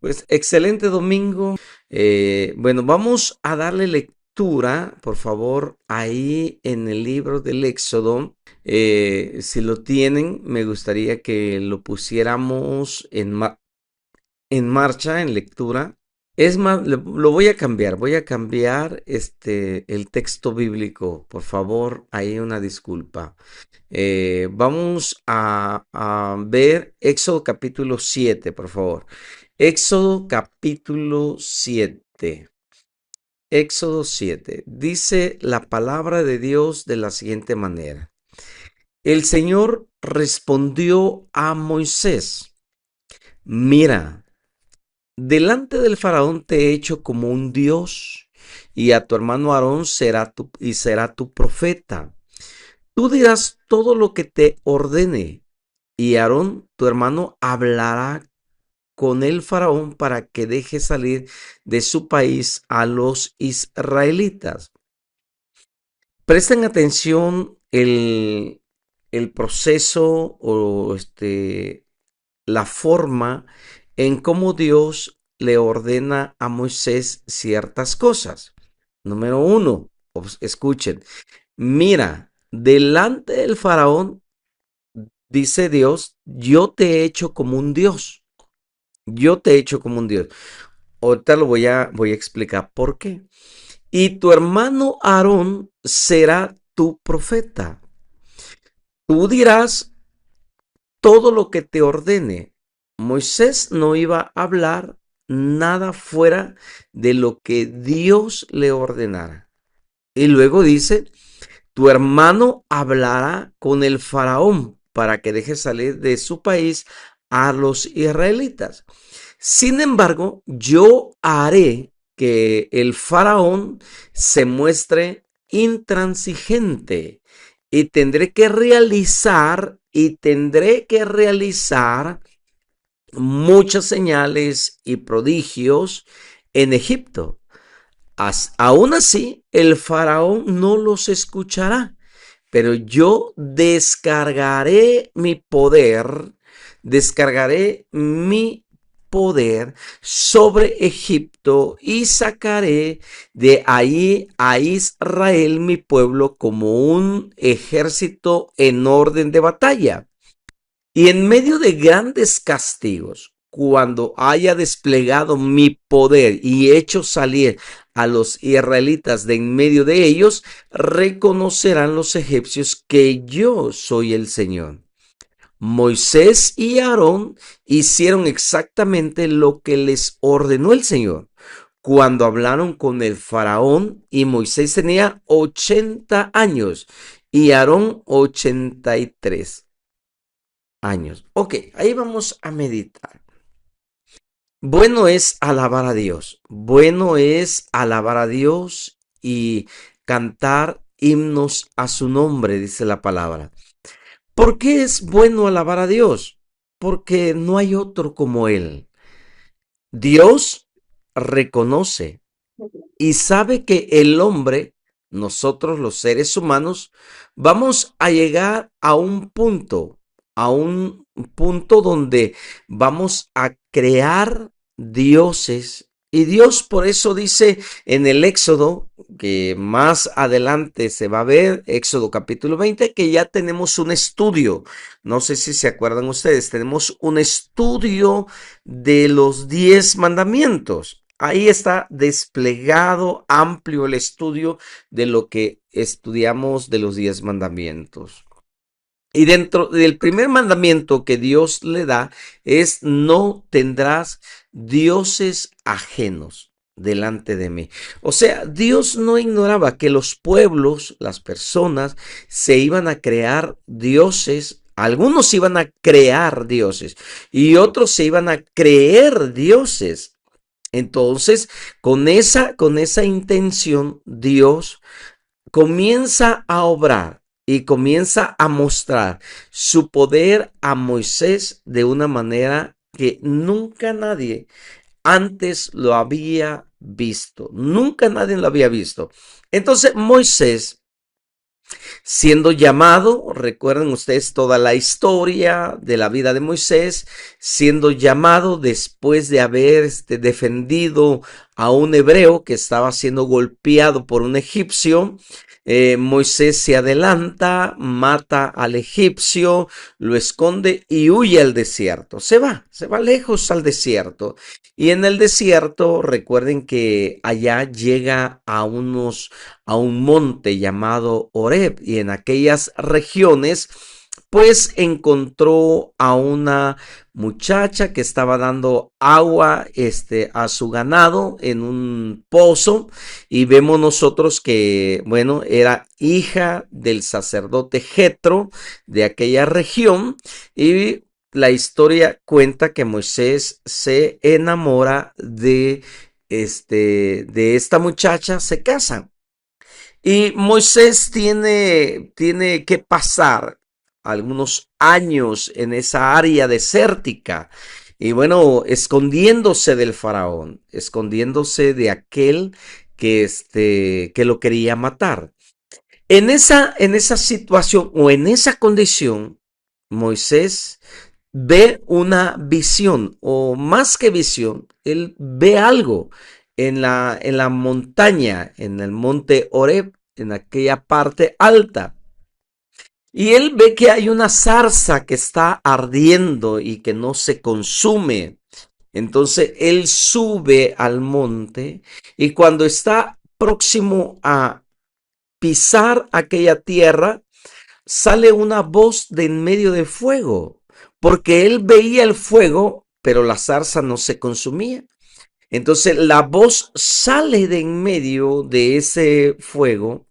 Pues excelente domingo. Bueno, vamos a darle lectura, por favor, ahí en el libro del Éxodo. Si lo tienen, me gustaría que lo pusiéramos en marcha, en lectura. Es más, lo voy a cambiar el texto bíblico. Por favor, ahí una disculpa. Vamos a ver Éxodo capítulo 7, por favor. Éxodo capítulo 7. Éxodo 7. Dice la palabra de Dios de la siguiente manera. El Señor respondió a Moisés, mira, delante del faraón te he hecho como un Dios, y a tu hermano Aarón será tu profeta. Tú dirás todo lo que te ordene, y Aarón, tu hermano, hablará con el faraón para que deje salir de su país a los israelitas. Presten atención el proceso o la forma en cómo Dios le ordena a Moisés ciertas cosas. Número uno, escuchen, mira, delante del faraón, dice Dios, yo te he hecho como un Dios. Yo te he hecho como un Dios. Ahorita voy a explicar por qué. Y tu hermano Aarón será tu profeta. Tú dirás todo lo que te ordene. Moisés no iba a hablar nada fuera de lo que Dios le ordenara. Y luego dice, tu hermano hablará con el faraón para que deje salir de su país a los israelitas. Sin embargo, yo haré que el faraón se muestre intransigente y tendré que realizar muchas señales y prodigios en Egipto. Aún así, el faraón no los escuchará, pero yo descargaré mi poder sobre Egipto y sacaré de ahí a Israel, mi pueblo, como un ejército en orden de batalla. Y en medio de grandes castigos, cuando haya desplegado mi poder y hecho salir a los israelitas de en medio de ellos, reconocerán los egipcios que yo soy el Señor. Moisés y Aarón hicieron exactamente lo que les ordenó el Señor cuando hablaron con el faraón, y Moisés tenía 80 años y Aarón 83 años. Ok, ahí vamos a meditar. Bueno es alabar a Dios. Bueno es alabar a Dios y cantar himnos a su nombre, dice la palabra. ¿Por qué es bueno alabar a Dios? Porque no hay otro como Él. Dios reconoce y sabe que el hombre, nosotros los seres humanos, vamos a llegar a un punto donde vamos a crear dioses. Y Dios por eso dice en el Éxodo, que más adelante se va a ver, Éxodo capítulo 20, que ya tenemos un estudio. No sé si se acuerdan ustedes, tenemos un estudio de los 10 mandamientos. Ahí está desplegado amplio el estudio de lo que estudiamos de los 10 mandamientos. Y dentro del primer mandamiento que Dios le da es no tendrás dioses ajenos delante de mí. O sea, Dios no ignoraba que los pueblos, las personas, se iban a crear dioses. Algunos iban a crear dioses y otros se iban a creer dioses. Entonces, con esa intención, Dios comienza a obrar y comienza a mostrar su poder a Moisés de una manera que nunca nadie antes lo había visto. Nunca nadie lo había visto. Entonces Moisés Siendo llamado, recuerden ustedes toda la historia de la vida de Moisés, siendo llamado después de haber defendido a un hebreo que estaba siendo golpeado por un egipcio. Moisés se adelanta, mata al egipcio, lo esconde y huye al desierto. Se va lejos al desierto. Y en el desierto, recuerden que allá llega a un monte llamado Horeb, y en aquellas regiones pues encontró a una muchacha que estaba dando agua a su ganado en un pozo, y vemos nosotros que, bueno, era hija del sacerdote Jetro de aquella región, y la historia cuenta que Moisés se enamora de esta muchacha, se casan. Y Moisés tiene que pasar algunos años en esa área desértica. Y bueno, escondiéndose del faraón, escondiéndose de aquel que lo quería matar. En esa situación o en esa condición, Moisés ve una visión, o más que visión, él ve algo en la montaña, en el monte Horeb, en aquella parte alta. Y él ve que hay una zarza que está ardiendo y que no se consume. Entonces él sube al monte, y cuando está próximo a pisar aquella tierra, sale una voz de en medio del fuego, porque él veía el fuego, pero la zarza no se consumía. Entonces la voz sale de en medio de ese fuego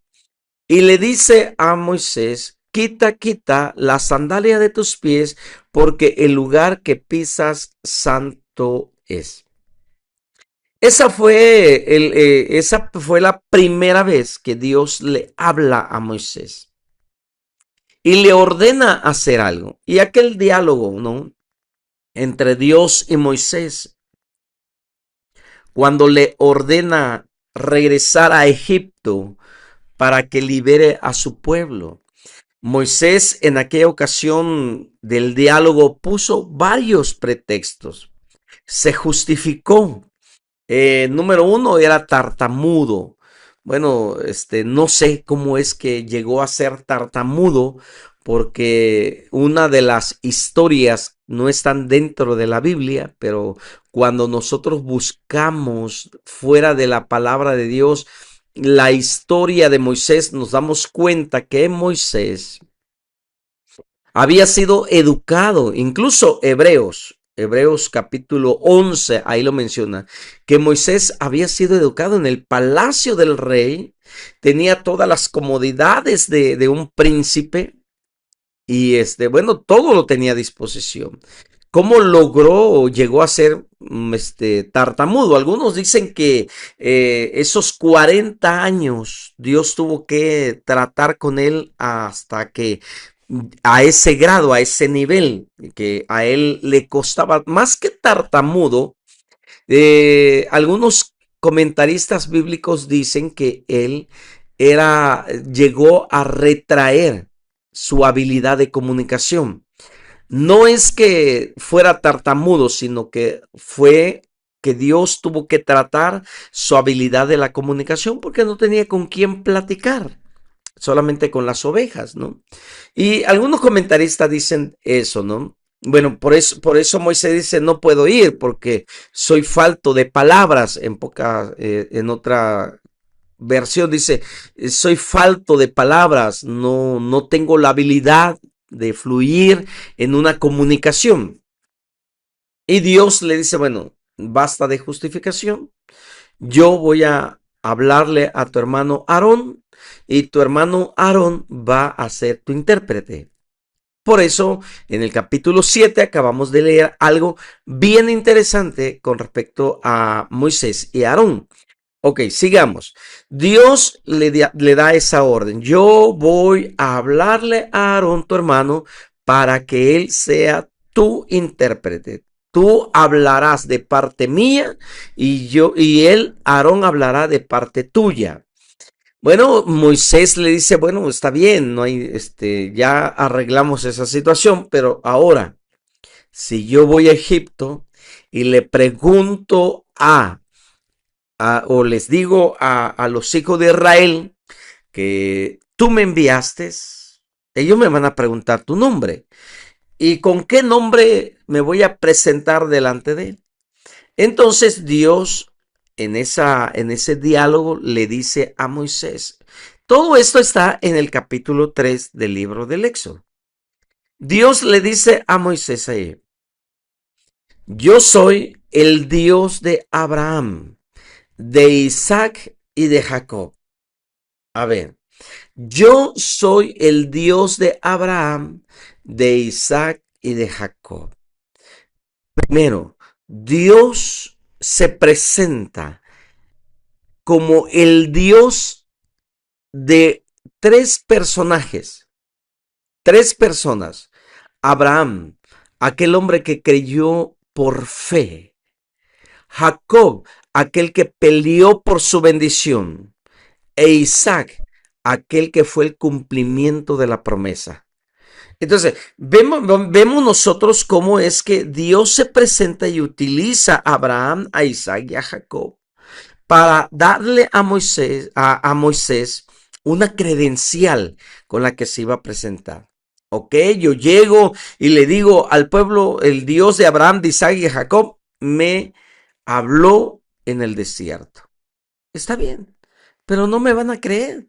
y le dice a Moisés: quita, quita la sandalia de tus pies, porque el lugar que pisas santo es. Esa fue la primera vez que Dios le habla a Moisés y le ordena hacer algo. Y aquel diálogo, ¿no?, entre Dios y Moisés, cuando le ordena regresar a Egipto para que libere a su pueblo. Moisés en aquella ocasión del diálogo puso varios pretextos. Se justificó. Número uno, era tartamudo. Bueno, no sé cómo es que llegó a ser tartamudo, porque una de las historias no están dentro de la Biblia, pero cuando nosotros buscamos fuera de la palabra de Dios la historia de Moisés, nos damos cuenta que Moisés había sido educado, incluso Hebreos capítulo 11, ahí lo menciona, que Moisés había sido educado en el palacio del rey, tenía todas las comodidades de un príncipe, y bueno, todo lo tenía a disposición. ¿Cómo logró o llegó a ser tartamudo? Algunos dicen que esos 40 años Dios tuvo que tratar con él hasta que a ese grado, a ese nivel, que a él le costaba más que tartamudo. Algunos comentaristas bíblicos dicen que él llegó a retraer su habilidad de comunicación. No es que fuera tartamudo, sino que fue que Dios tuvo que tratar su habilidad de la comunicación, porque no tenía con quién platicar, solamente con las ovejas, ¿no? Y algunos comentaristas dicen eso, ¿no? Bueno, por eso Moisés dice: no puedo ir porque soy falto de palabras. En otra versión dice: soy falto de palabras, no tengo la habilidad de fluir en una comunicación. Y Dios le dice: bueno, basta de justificación, yo voy a hablarle a tu hermano Aarón, y tu hermano Aarón va a ser tu intérprete. Por eso, en el capítulo 7 acabamos de leer algo bien interesante con respecto a Moisés y Aarón. Ok, sigamos. Dios le da esa orden: yo voy a hablarle a Aarón, tu hermano, para que él sea tu intérprete. Tú hablarás de parte mía, y él, Aarón, hablará de parte tuya. Bueno, Moisés le dice, bueno, está bien, no hay, ya arreglamos esa situación, pero ahora, si yo voy a Egipto y le pregunto o les digo a los hijos de Israel que tú me enviaste, ellos me van a preguntar tu nombre. ¿Y con qué nombre me voy a presentar delante de él? Entonces Dios en ese diálogo le dice a Moisés, todo esto está en el capítulo 3 del libro del Éxodo. Dios le dice a Moisés ahí, yo soy el Dios de Abraham, de Isaac y de Jacob. A ver, yo soy el Dios de Abraham, de Isaac y de Jacob. Primero, Dios se presenta como el Dios de tres personas. Abraham, aquel hombre que creyó por fe. Jacob, aquel que peleó por su bendición. E Isaac, aquel que fue el cumplimiento de la promesa. Entonces, vemos nosotros cómo es que Dios se presenta y utiliza a Abraham, a Isaac y a Jacob para darle a Moisés una credencial con la que se iba a presentar. Ok, yo llego y le digo al pueblo, el Dios de Abraham, de Isaac y de Jacob, me habló en el desierto. Está bien, pero no me van a creer.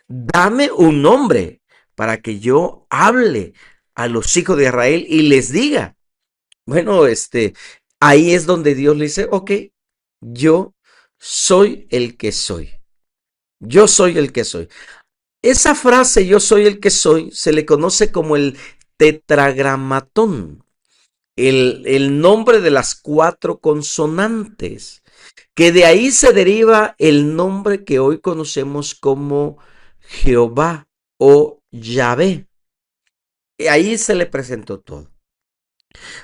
Dame un nombre para que yo hable a los hijos de Israel y les diga. Bueno, ahí es donde Dios le dice, ok, yo soy el que soy. Yo soy el que soy. Esa frase, yo soy el que soy, se le conoce como el tetragramatón, el nombre de las cuatro consonantes, que de ahí se deriva el nombre que hoy conocemos como Jehová o Yahvé. Y ahí se le presentó todo.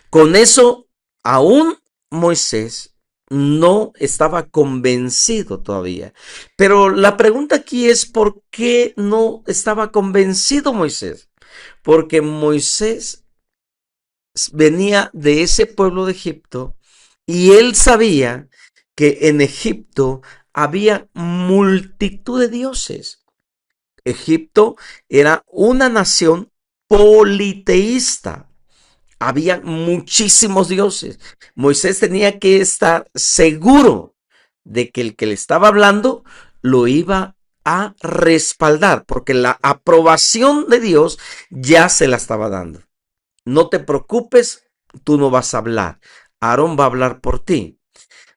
Con eso, aún Moisés no estaba convencido todavía. Pero la pregunta aquí es, ¿por qué no estaba convencido Moisés? Porque Moisés venía de ese pueblo de Egipto y él sabía que en Egipto había multitud de dioses. Egipto era una nación politeísta. Había muchísimos dioses. Moisés tenía que estar seguro de que el que le estaba hablando lo iba a respaldar, porque la aprobación de Dios ya se la estaba dando. No te preocupes, tú no vas a hablar. Aarón va a hablar por ti.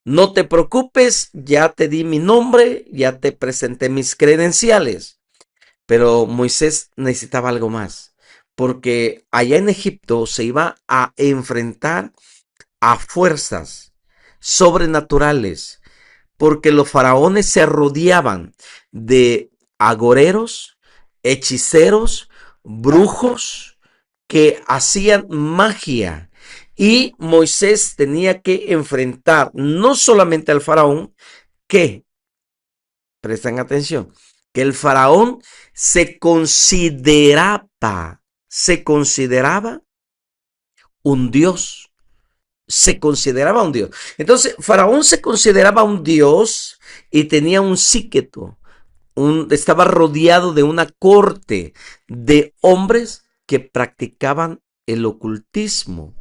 No te preocupes, ya te di mi nombre, ya te presenté mis credenciales. Pero Moisés necesitaba algo más, porque allá en Egipto se iba a enfrentar a fuerzas sobrenaturales, porque los faraones se rodeaban de agoreros, hechiceros, brujos que hacían magia. Y Moisés tenía que enfrentar no solamente al faraón, que, presten atención, que el faraón se consideraba un dios, se consideraba un dios. Entonces, faraón se consideraba un dios y tenía un síqueto, estaba rodeado de una corte de hombres que practicaban el ocultismo.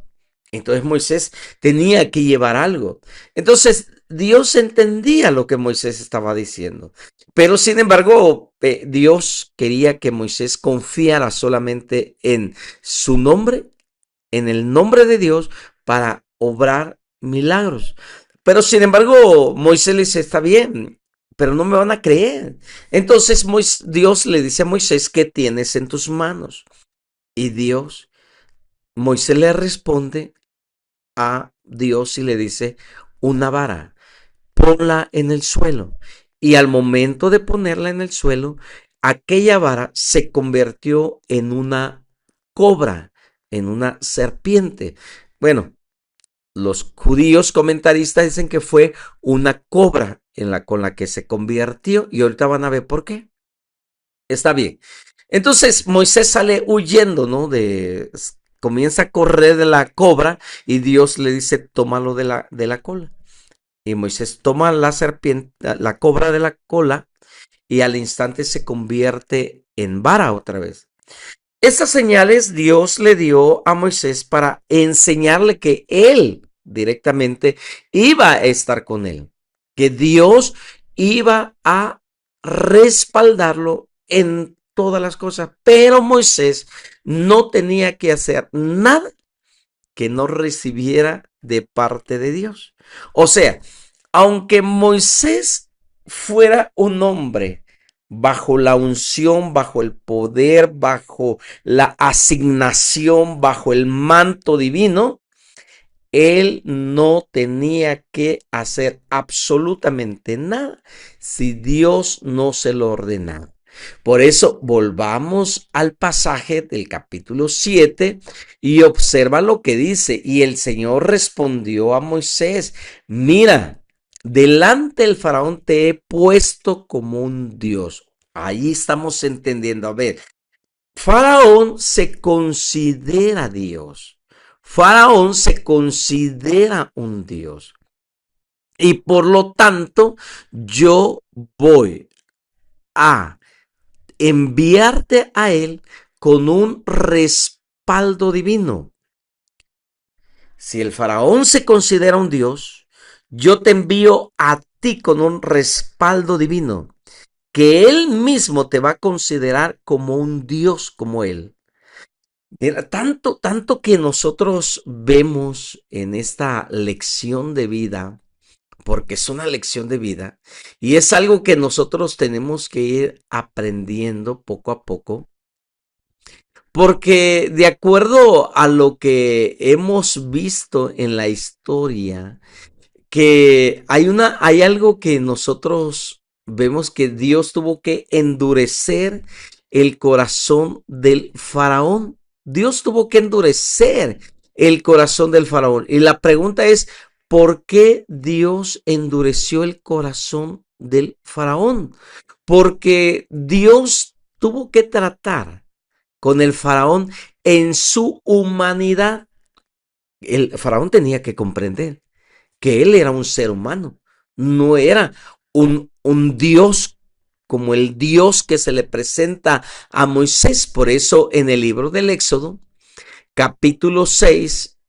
Entonces Moisés tenía que llevar algo. Entonces Dios entendía lo que Moisés estaba diciendo. Pero sin embargo, Dios quería que Moisés confiara solamente en su nombre, en el nombre de Dios, para obrar milagros. Pero sin embargo, Moisés le dice, está bien, pero no me van a creer. Entonces Dios le dice a Moisés, ¿qué tienes en tus manos? Y Moisés le responde a Dios y le dice, una vara, ponla en el suelo. Y al momento de ponerla en el suelo, aquella vara se convirtió en una cobra, en una serpiente. Bueno, los judíos comentaristas dicen que fue una cobra con la que se convirtió y ahorita van a ver por qué. Está bien. Entonces Moisés sale huyendo, ¿no? Comienza a correr de la cobra y Dios le dice, tómalo de la cola. Y Moisés toma la serpiente, la cobra de la cola y al instante se convierte en vara otra vez. Estas señales Dios le dio a Moisés para enseñarle que él directamente iba a estar con él, que Dios iba a respaldarlo en todas las cosas, pero Moisés no tenía que hacer nada que no recibiera de parte de Dios. O sea, aunque Moisés fuera un hombre bajo la unción, bajo el poder, bajo la asignación, bajo el manto divino, él no tenía que hacer absolutamente nada si Dios no se lo ordenaba. Por eso volvamos al pasaje del capítulo 7 y observa lo que dice. Y el Señor respondió a Moisés, mira, delante del faraón te he puesto como un Dios. Ahí estamos entendiendo. A ver, Faraón se considera Dios. Faraón se considera un Dios. Y por lo tanto, yo voy a enviarte a él con un respaldo divino. Si el faraón se considera un Dios, yo te envío a ti con un respaldo divino, que él mismo te va a considerar como un Dios como él. Mira, tanto que nosotros vemos en esta lección de vida, porque es una lección de vida, y es algo que nosotros tenemos que ir aprendiendo poco a poco, porque de acuerdo a lo que hemos visto en la historia, que hay algo que nosotros vemos que Dios tuvo que endurecer el corazón del faraón. Dios tuvo que endurecer el corazón del faraón. Y la pregunta es, ¿por qué Dios endureció el corazón del faraón? Porque Dios tuvo que tratar con el faraón en su humanidad. El faraón tenía que comprender que él era un ser humano, no era un Dios como el Dios que se le presenta a Moisés. Por eso en el libro del Éxodo, capítulo 6,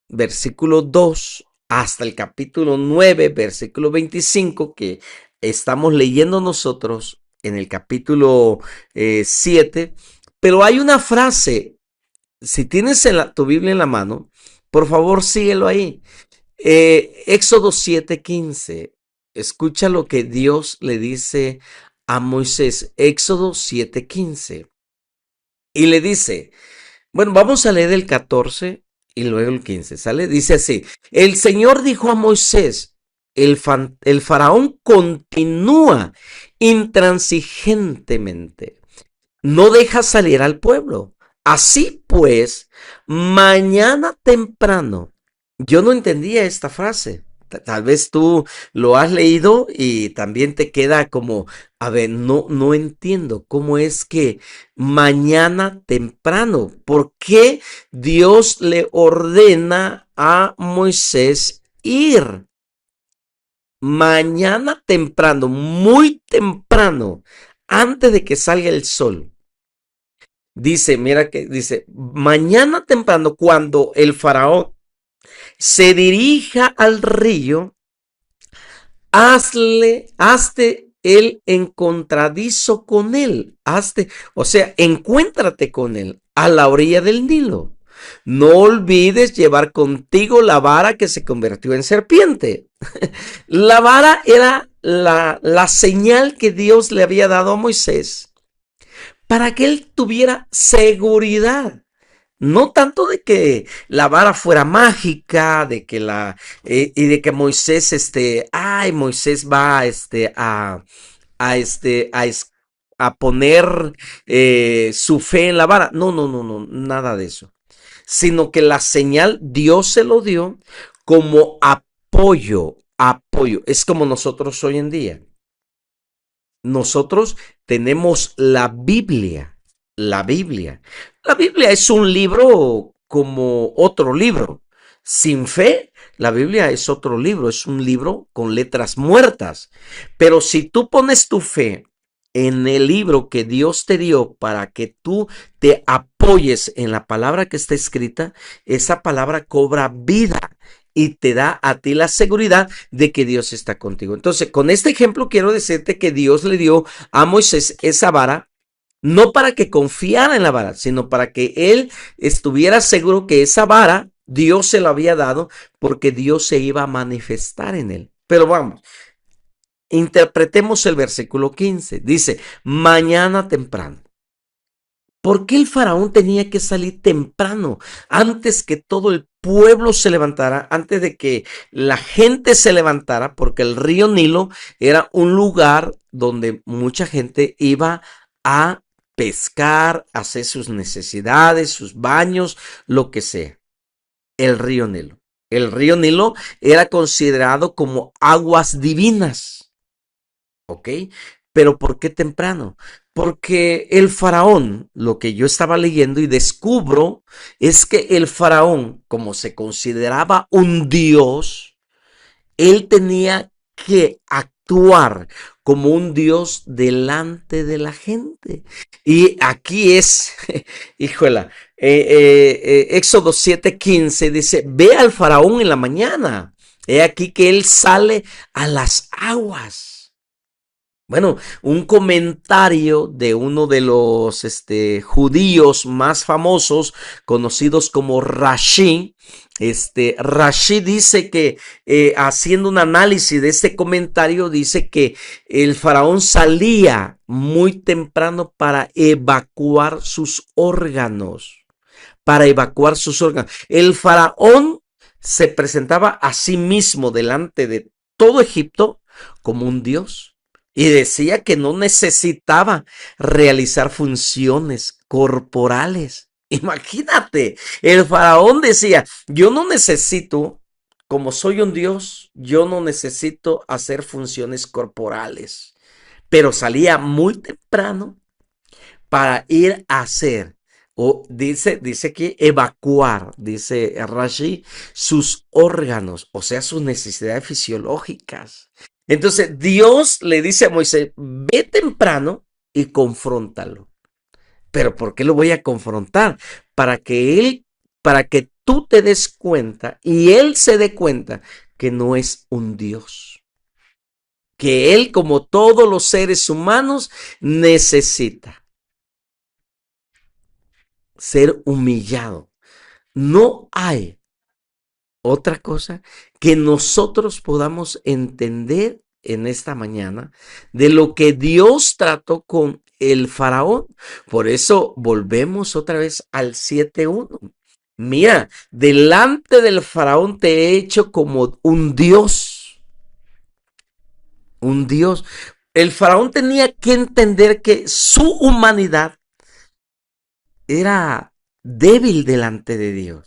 versículo 2, hasta el capítulo 9, versículo 25, que estamos leyendo nosotros en el capítulo 7, pero hay una frase, si tienes tu Biblia en la mano, por favor síguelo ahí. Éxodo 7:15. Escucha lo que Dios le dice a Moisés. Éxodo 7:15. Y le dice, bueno, vamos a leer el 14 y luego el 15, ¿sale? Dice así, el Señor dijo a Moisés, el faraón continúa intransigentemente, no deja salir al pueblo. Así pues, mañana temprano, yo no entendía esta frase. Tal vez tú lo has leído y también te queda como, a ver, no entiendo cómo es que mañana temprano, ¿por qué Dios le ordena a Moisés ir mañana temprano, muy temprano, antes de que salga el sol? Dice, mira que dice, mañana temprano, cuando el faraón se dirija al río, hazte el encontradizo con él, o sea, encuéntrate con él a la orilla del Nilo. No olvides llevar contigo la vara que se convirtió en serpiente. La vara era la señal que Dios le había dado a Moisés para que él tuviera seguridad. No tanto de que la vara fuera mágica, de que y de que Moisés, Moisés va, a, este, a, es- a poner su fe en la vara. No, nada de eso. Sino que la señal Dios se lo dio como apoyo, apoyo. Es como nosotros hoy en día. Nosotros tenemos la Biblia. La Biblia. La Biblia es un libro como otro libro. Sin fe, la Biblia es otro libro, es un libro con letras muertas. Pero si tú pones tu fe en el libro que Dios te dio para que tú te apoyes en la palabra que está escrita, esa palabra cobra vida y te da a ti la seguridad de que Dios está contigo. Entonces, con este ejemplo quiero decirte que Dios le dio a Moisés esa vara, no para que confiara en la vara, sino para que él estuviera seguro que esa vara Dios se la había dado porque Dios se iba a manifestar en él. Pero vamos, interpretemos el versículo 15. Dice, mañana temprano. ¿Por qué el faraón tenía que salir temprano, antes que todo el pueblo se levantara, antes de que la gente se levantara? Porque el río Nilo era un lugar donde mucha gente iba a pescar, a hacer sus necesidades, sus baños, lo que sea. El río Nilo. El río Nilo era considerado como aguas divinas. ¿Ok? Pero ¿por qué temprano? Porque el faraón, lo que yo estaba leyendo y descubro, es que el faraón, como se consideraba un dios, él tenía que actuar como un dios delante de la gente. Y aquí es, híjola, Éxodo 7:15 dice, ve al faraón en la mañana. He aquí que él sale a las aguas. Bueno, un comentario de uno de los judíos más famosos, conocidos como Rashi. Rashi dice que, haciendo un análisis de este comentario, dice que el faraón salía muy temprano para evacuar sus órganos. Para evacuar sus órganos. El faraón se presentaba a sí mismo delante de todo Egipto como un dios. Y decía que no necesitaba realizar funciones corporales. Imagínate, el faraón decía, yo no necesito, como soy un dios, yo no necesito hacer funciones corporales. Pero salía muy temprano para ir a hacer, o dice que evacuar, dice Rashi, sus órganos, o sea, sus necesidades fisiológicas. Entonces Dios le dice a Moisés, ve temprano y confróntalo. Pero ¿por qué lo voy a confrontar? Para que para que tú te des cuenta y él se dé cuenta que no es un Dios. Que él, como todos los seres humanos, necesita ser humillado. No hay otra cosa que nosotros podamos entender en esta mañana de lo que Dios trató con el faraón. Por eso volvemos otra vez al 7:1. Mira, delante del faraón te he hecho como un dios. Un dios. El faraón tenía que entender que su humanidad era débil delante de Dios.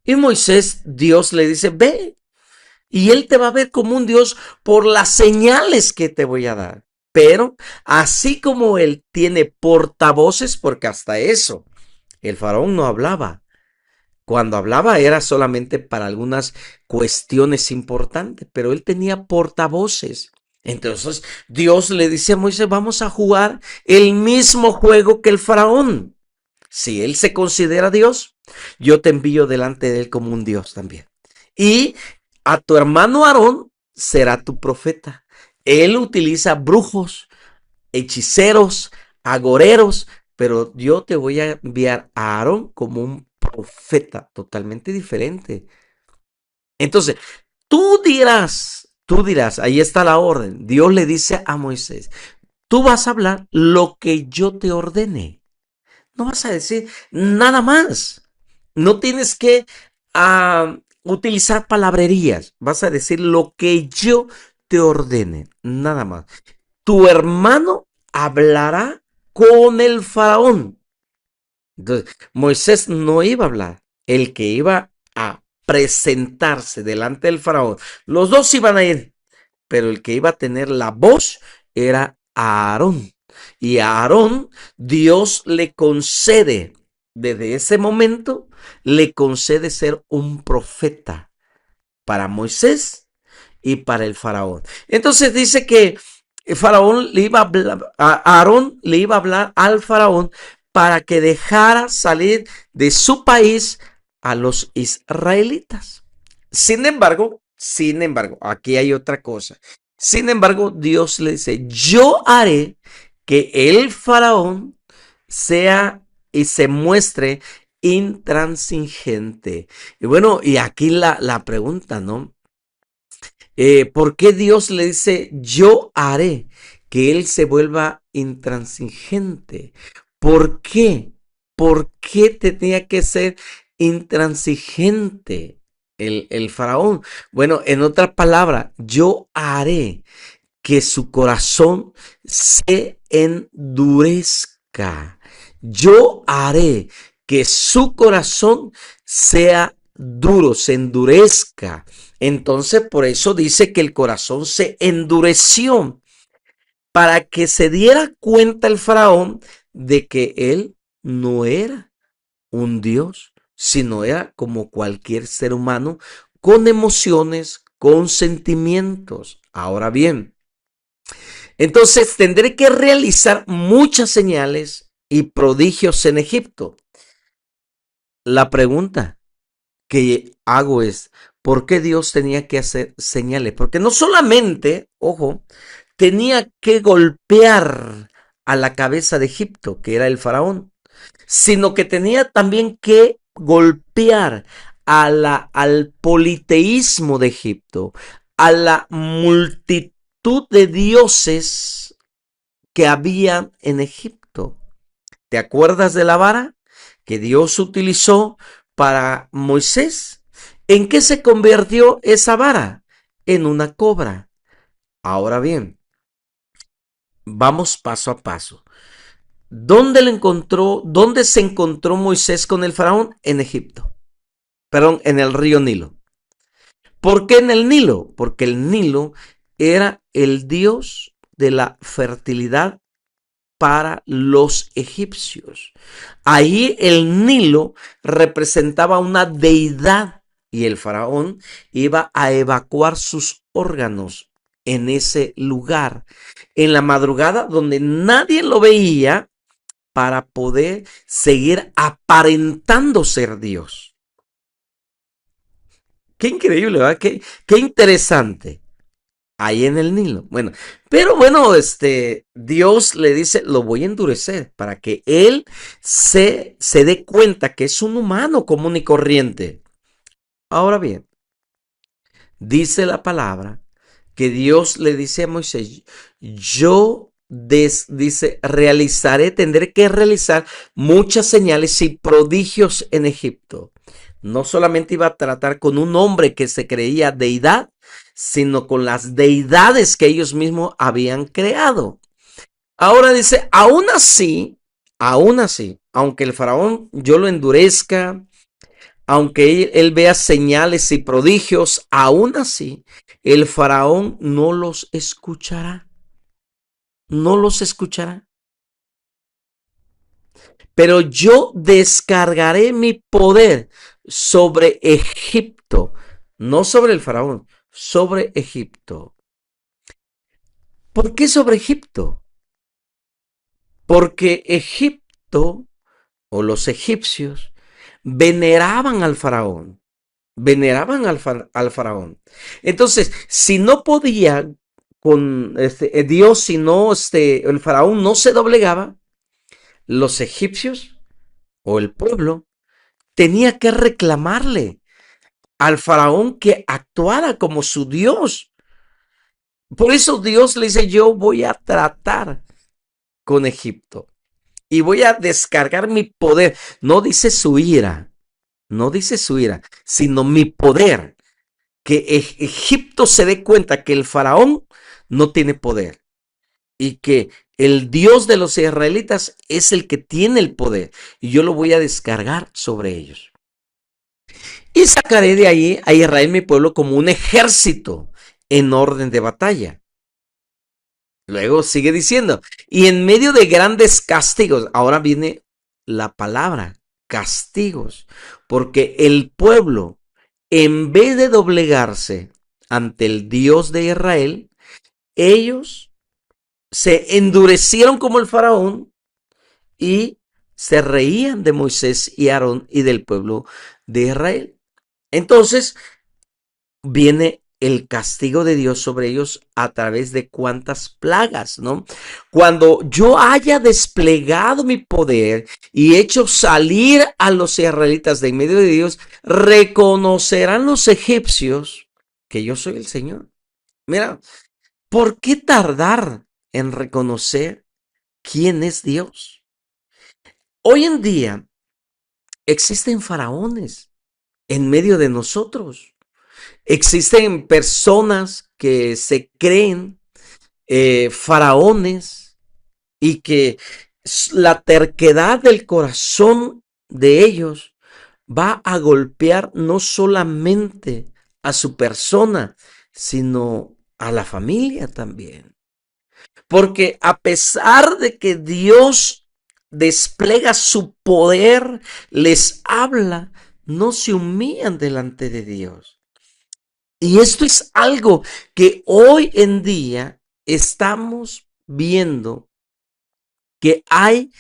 Y Moisés, Dios le dice, ve, y él te va a ver como un Dios por las señales que te voy a dar. Pero así como él tiene portavoces, porque hasta eso, el faraón no hablaba. Cuando hablaba era solamente para algunas cuestiones importantes, pero él tenía portavoces. Entonces Dios le dice a Moisés, vamos a jugar el mismo juego que el faraón. Si él se considera Dios, yo te envío delante de él como un Dios también. Y a tu hermano Aarón será tu profeta. Él utiliza brujos, hechiceros, agoreros, pero yo te voy a enviar a Aarón como un profeta totalmente diferente. Entonces, tú dirás, ahí está la orden. Dios le dice a Moisés, tú vas a hablar lo que yo te ordene. No vas a decir nada más. No tienes que utilizar palabrerías. Vas a decir lo que yo te ordene. Nada más. Tu hermano hablará con el faraón. Entonces, Moisés no iba a hablar. El que iba a presentarse delante del faraón. Los dos iban a ir, pero el que iba a tener la voz era Aarón. Y a Aarón Dios le concede, desde ese momento, le concede ser un profeta para Moisés y para el faraón. Entonces dice que el faraón le iba a hablar, a Aarón le iba a hablar al faraón para que dejara salir de su país a los israelitas. Sin embargo, aquí hay otra cosa. Sin embargo, Dios le dice, yo haré que el faraón sea y se muestre intransigente. Y bueno, y aquí la pregunta, ¿no? ¿Por qué Dios le dice, yo haré que él se vuelva intransigente? ¿Por qué? ¿Por qué tenía que ser intransigente el faraón? Bueno, en otras palabras, yo haré que su corazón se endurezca. Yo haré que su corazón sea duro, se endurezca. Entonces, por eso dice que el corazón se endureció para que se diera cuenta el faraón de que él no era un Dios, sino era como cualquier ser humano con emociones, con sentimientos. Ahora bien, entonces tendré que realizar muchas señales y prodigios en Egipto. La pregunta que hago es, ¿por qué Dios tenía que hacer señales? Porque no solamente, ojo, tenía que golpear a la cabeza de Egipto, que era el faraón, sino que tenía también que golpear al politeísmo de Egipto, a la multitud de dioses que había en Egipto. ¿Te acuerdas de la vara que Dios utilizó para Moisés? ¿En qué se convirtió esa vara? En una cobra. Ahora bien, vamos paso a paso. ¿Dónde se encontró Moisés con el faraón? En Egipto. Perdón, en el río Nilo. ¿Por qué en el Nilo? Porque el Nilo era el dios de la fertilidad para los egipcios. Ahí el Nilo representaba una deidad y el faraón iba a evacuar sus órganos en ese lugar, en la madrugada donde nadie lo veía, para poder seguir aparentando ser Dios. Qué increíble, ¿verdad? Qué interesante. Ahí en el Nilo. Bueno, pero bueno, Dios le dice, lo voy a endurecer para que él se dé cuenta que es un humano común y corriente. Ahora bien, dice la palabra que Dios le dice a Moisés, dice, tendré que realizar muchas señales y prodigios en Egipto. No solamente iba a tratar con un hombre que se creía deidad, sino con las deidades que ellos mismos habían creado. Ahora dice, aún así, aunque el faraón yo lo endurezca, aunque él vea señales y prodigios, aún así, el faraón no los escuchará. No los escuchará. Pero yo descargaré mi poder sobre Egipto, no sobre el faraón, sobre Egipto. ¿Por qué sobre Egipto? Porque Egipto o los egipcios veneraban al faraón. Veneraban al faraón. Entonces, si no podía con Dios, si no, el faraón no se doblegaba, los egipcios o el pueblo tenía que reclamarle al faraón que actuara como su Dios. Por eso Dios le dice, yo voy a tratar con Egipto y voy a descargar mi poder. No dice su ira, no dice su ira, sino mi poder. Que Egipto se dé cuenta que el faraón no tiene poder y que el Dios de los israelitas es el que tiene el poder y yo lo voy a descargar sobre ellos. y sacaré de ahí a Israel mi pueblo como un ejército en orden de batalla. Luego sigue diciendo, y en medio de grandes castigos, ahora viene la palabra, castigos, porque el pueblo, en vez de doblegarse ante el Dios de Israel, ellos se endurecieron como el faraón y se reían de Moisés y Aarón y del pueblo de Israel. Entonces viene el castigo de Dios sobre ellos a través de cuántas plagas, ¿no? Cuando yo haya desplegado mi poder y hecho salir a los israelitas de en medio de Dios, reconocerán los egipcios que yo soy el Señor. Mira, ¿por qué tardar en reconocer quién es Dios? Hoy en día existen faraones en medio de nosotros. Existen personas que se creen faraones y que la terquedad del corazón de ellos va a golpear no solamente a su persona, sino a la familia también. Porque a pesar de que Dios despliega su poder, les habla, no se humillan delante de Dios. Y esto es algo que hoy en día estamos viendo que hay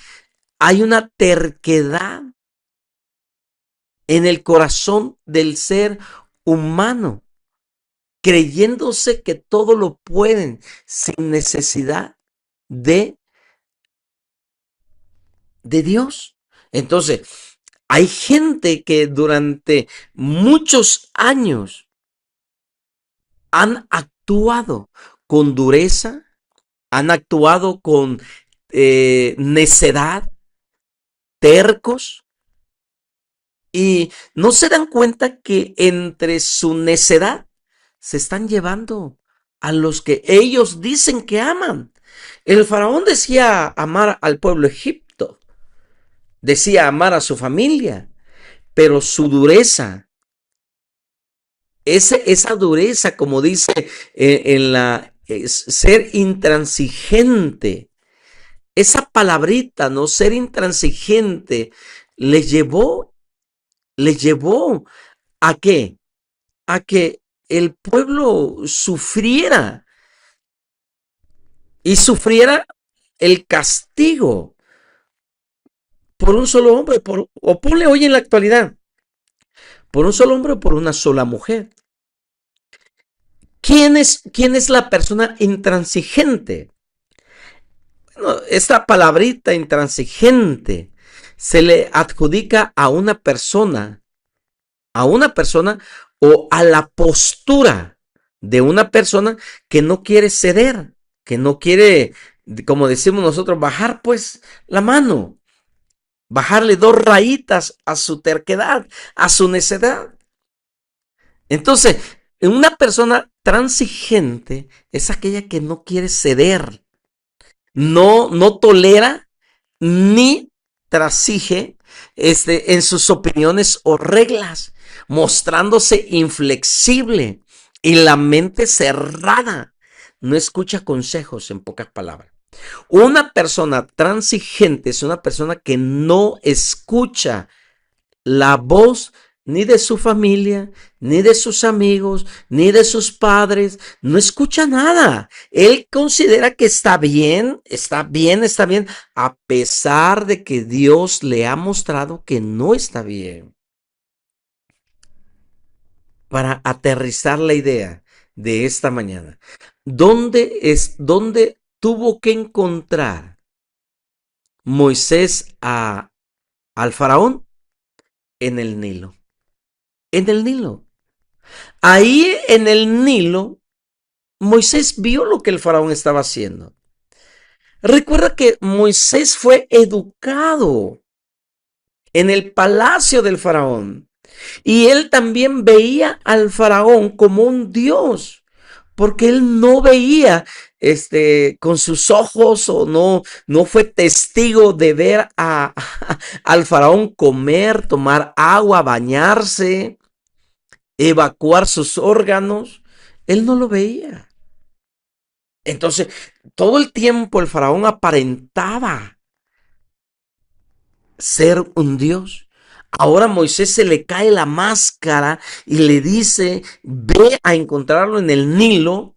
una terquedad en el corazón del ser humano, creyéndose que todo lo pueden sin necesidad de, de Dios. Entonces, hay gente que durante muchos años han actuado con dureza, han actuado con necedad, tercos, y no se dan cuenta que entre su necedad se están llevando a los que ellos dicen que aman. El faraón decía amar al pueblo Egipto, decía amar a su familia, pero su dureza, esa dureza, como dice en la ser intransigente, esa palabrita, no ser intransigente, les llevó ¿a qué? A que el pueblo sufriera y sufriera el castigo por un solo hombre, o ponle hoy en la actualidad, por un solo hombre o por una sola mujer. ¿Quién es la persona intransigente? Bueno, esta palabrita intransigente se le adjudica a una persona o a la postura de una persona que no quiere ceder, que no quiere, como decimos nosotros, bajar pues la mano, bajarle dos rayitas a su terquedad, a su necedad. Entonces, una persona transigente es aquella que no quiere ceder, no tolera ni trasige en sus opiniones o reglas, mostrándose inflexible y la mente cerrada. No escucha consejos, en pocas palabras. Una persona transigente es una persona que no escucha la voz ni de su familia, ni de sus amigos, ni de sus padres, no escucha nada. Él considera que está bien, está bien, está bien, a pesar de que Dios le ha mostrado que no está bien. Para aterrizar la idea de esta mañana, ¿dónde tuvo que encontrar Moisés al faraón? En el Nilo. En el Nilo. Ahí en el Nilo, Moisés vio lo que el faraón estaba haciendo. Recuerda que Moisés fue educado en el palacio del faraón y él también veía al faraón como un dios, porque él no veía con sus ojos o no fue testigo de ver al faraón comer, tomar agua, bañarse. evacuar sus órganos, él no lo veía. Entonces, todo el tiempo el faraón aparentaba ser un Dios. Ahora a Moisés se le cae la máscara y le dice, ve a encontrarlo en el Nilo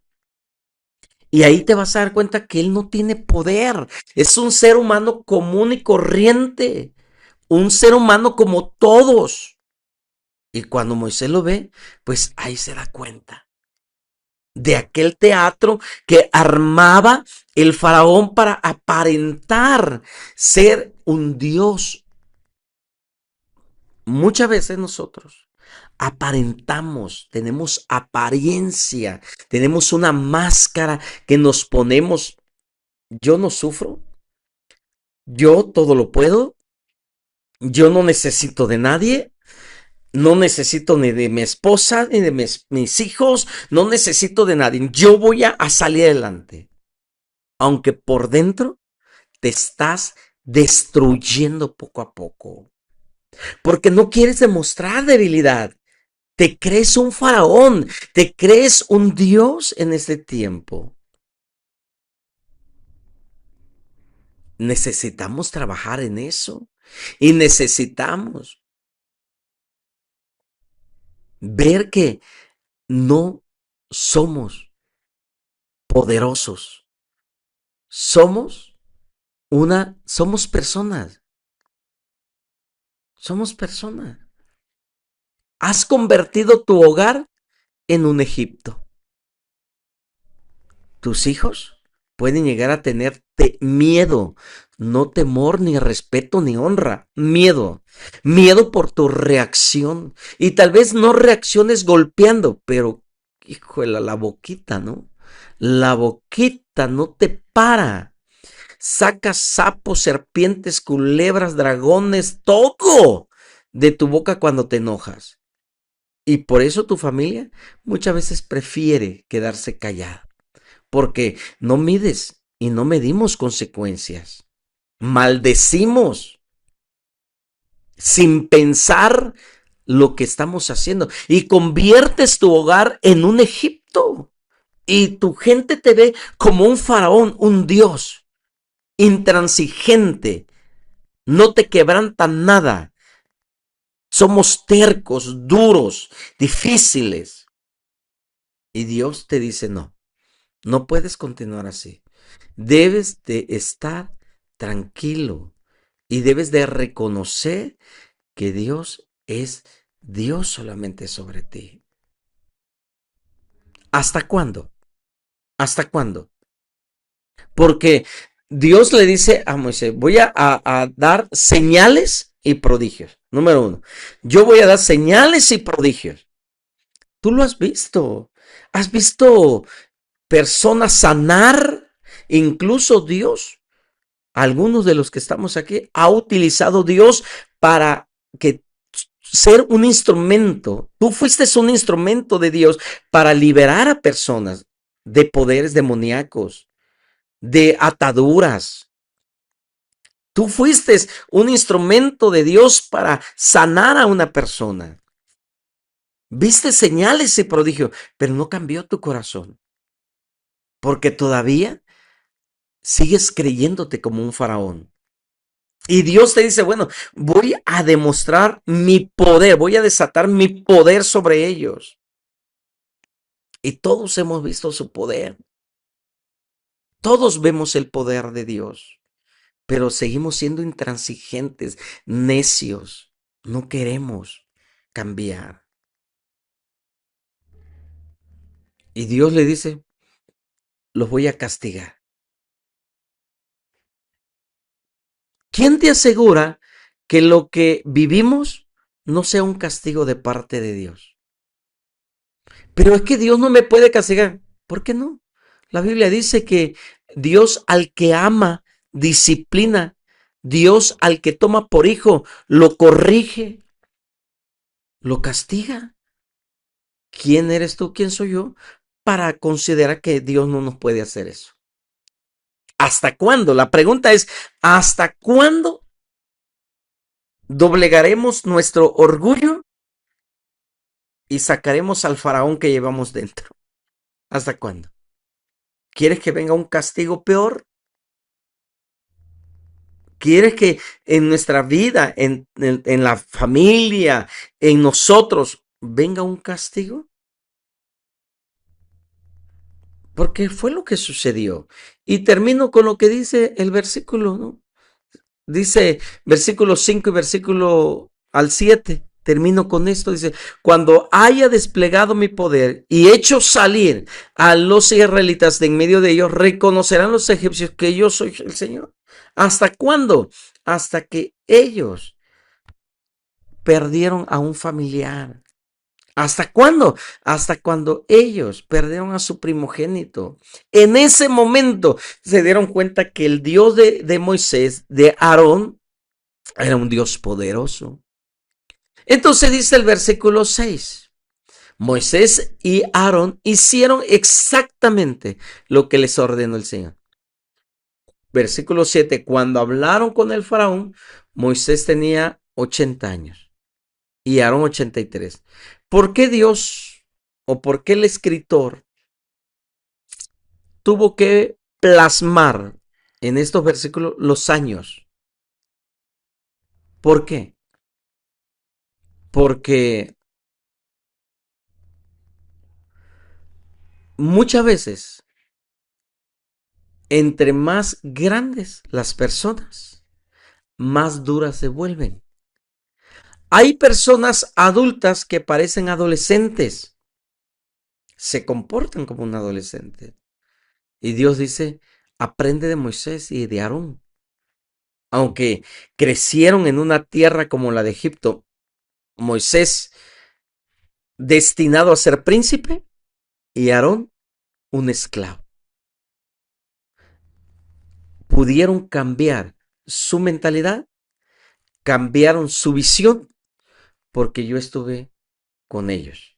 y ahí te vas a dar cuenta que él no tiene poder. Es un ser humano común y corriente, un ser humano como todos. Y cuando Moisés lo ve, pues ahí se da cuenta de aquel teatro que armaba el faraón para aparentar ser un Dios. Muchas veces nosotros aparentamos, tenemos apariencia, tenemos una máscara que nos ponemos. Yo no sufro, yo todo lo puedo, yo no necesito de nadie, no necesito ni de mi esposa, ni de mis hijos, no necesito de nadie. Yo voy a salir adelante. Aunque por dentro te estás destruyendo poco a poco. Porque no quieres demostrar debilidad. Te crees un faraón, te crees un dios en este tiempo. Necesitamos trabajar en eso. Y necesitamos ver que no somos poderosos. Somos personas. Somos personas. Has convertido tu hogar en un Egipto. Tus hijos pueden llegar a tenerte miedo, no temor, ni respeto, ni honra, miedo. Miedo por tu reacción. Y tal vez no reacciones golpeando, pero, híjole, la boquita, ¿no? La boquita no te para. Sacas sapos, serpientes, culebras, dragones, todo de tu boca cuando te enojas. Y por eso tu familia muchas veces prefiere quedarse callada. Porque no mides y no medimos consecuencias. Maldecimos sin pensar lo que estamos haciendo y conviertes tu hogar en un Egipto y tu gente te ve como un faraón, un dios intransigente, no te quebrantan nada. Somos tercos, duros, difíciles. Y Dios te dice, no, no puedes continuar así. Debes de estar tranquilo y debes de reconocer que Dios es Dios solamente sobre ti. ¿Hasta cuándo? ¿Hasta cuándo? Porque Dios le dice a Moisés, voy a dar señales y prodigios. Número uno, yo voy a dar señales y prodigios. Tú lo has visto. Has visto personas sanar, incluso Dios. Algunos de los que estamos aquí ha utilizado Dios para que ser un instrumento. Tú fuiste un instrumento de Dios para liberar a personas de poderes demoníacos, de ataduras. Tú fuiste un instrumento de Dios para sanar a una persona. Viste señales y prodigios, pero no cambió tu corazón. Porque todavía sigues creyéndote como un faraón. Y Dios te dice, bueno, voy a demostrar mi poder, voy a desatar mi poder sobre ellos. Y todos hemos visto su poder. Todos vemos el poder de Dios, pero seguimos siendo intransigentes, necios. No queremos cambiar. Y Dios le dice, los voy a castigar. ¿Quién te asegura que lo que vivimos no sea un castigo de parte de Dios? Pero es que Dios no me puede castigar. ¿Por qué no? La Biblia dice que Dios al que ama, disciplina. Dios al que toma por hijo, lo corrige, lo castiga. ¿Quién eres tú? ¿Quién soy yo? Para considerar que Dios no nos puede hacer eso. ¿Hasta cuándo? La pregunta es, ¿hasta cuándo doblegaremos nuestro orgullo y sacaremos al faraón que llevamos dentro. ¿Hasta cuándo? ¿Quieres que venga un castigo peor? ¿Quieres que en nuestra vida, en la familia, en nosotros, venga un castigo? Porque fue lo que sucedió. Y termino con lo que dice el versículo, ¿no? Dice versículo 5 y versículo al 7. Termino con esto. Dice, cuando haya desplegado mi poder y hecho salir a los israelitas de en medio de ellos, reconocerán los egipcios que yo soy el Señor. ¿Hasta cuándo? Hasta que ellos perdieron a un familiar. ¿Hasta cuándo? Hasta cuando ellos perdieron a su primogénito. En ese momento se dieron cuenta que el Dios de Moisés, de Aarón, era un Dios poderoso. Entonces dice el versículo 6. Moisés y Aarón hicieron exactamente lo que les ordenó el Señor. Versículo 7. Cuando hablaron con el faraón, Moisés tenía 80 años y Aarón 83. ¿Por qué Dios o por qué el escritor tuvo que plasmar en estos versículos los años? ¿Por qué? Porque muchas veces, entre más grandes las personas, más duras se vuelven. Hay personas adultas que parecen adolescentes, se comportan como un adolescente. Y Dios dice, aprende de Moisés y de Aarón. Aunque crecieron en una tierra como la de Egipto, Moisés destinado a ser príncipe y Aarón un esclavo. Pudieron cambiar su mentalidad, cambiaron su visión, porque yo estuve con ellos.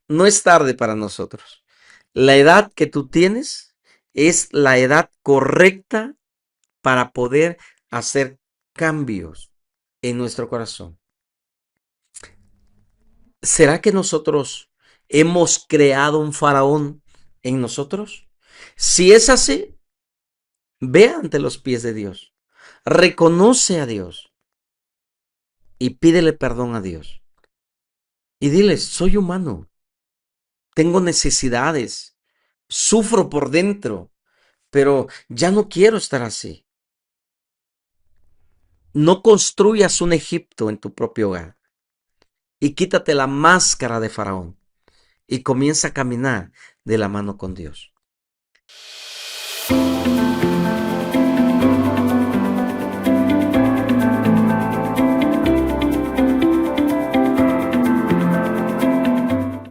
No es tarde para nosotros. La edad que tú tienes es la edad correcta para poder hacer cambios en nuestro corazón. ¿Será que nosotros hemos creado un faraón en nosotros? Si es así, ve ante los pies de Dios, reconoce a Dios y pídele perdón a Dios. Y dile, soy humano, tengo necesidades, sufro por dentro, pero ya no quiero estar así. No construyas un Egipto en tu propio hogar y quítate la máscara de faraón y comienza a caminar de la mano con Dios.